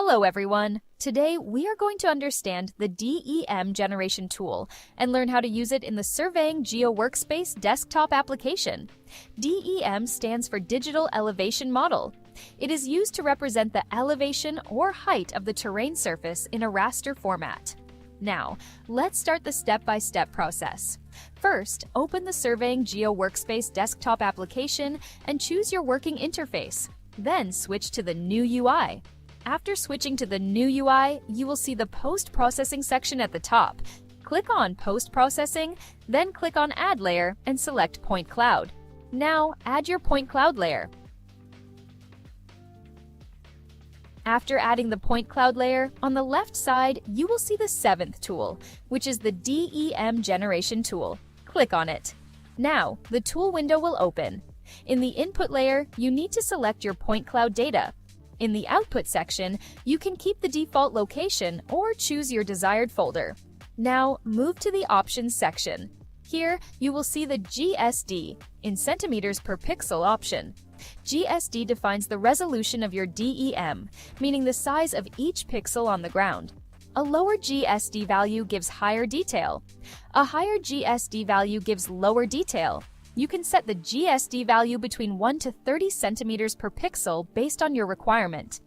Hello everyone! Today we are going to understand the DEM generation tool and learn how to use it in the Surveyaan GeoWorkspace Desktop Application. DEM stands for Digital Elevation Model. It is used to represent the elevation or height of the terrain surface in a raster format. Now, let's start the step-by-step process. First, open the Surveyaan GeoWorkspace Desktop Application and choose your working interface. Then switch to the new UI. After switching to the new UI, you will see the post-processing section at the top. Click on Post-Processing, then click on Add Layer and select Point Cloud. Now, add your point cloud layer. After adding the point cloud layer, on the left side, you will see the seventh tool, which is the DEM generation tool. Click on it. Now, the tool window will open. In the input layer, you need to select your point cloud data. In the output section, you can keep the default location or choose your desired folder. Now, move to the Options section. Here, you will see the GSD, in centimeters per pixel option. GSD defines the resolution of your DEM, meaning the size of each pixel on the ground. A lower GSD value gives higher detail. A higher GSD value gives lower detail. You can set the GSD value between 1 to 30 centimeters per pixel based on your requirement.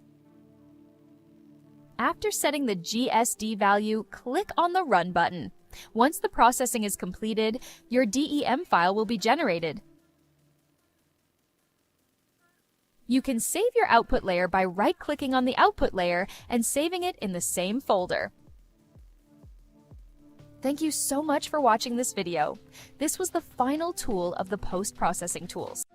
After setting the GSD value, click on the Run button. Once the processing is completed, your DEM file will be generated. You can save your output layer by right-clicking on the output layer and saving it in the same folder. Thank you so much for watching this video. This was the final tool of the post-processing tools.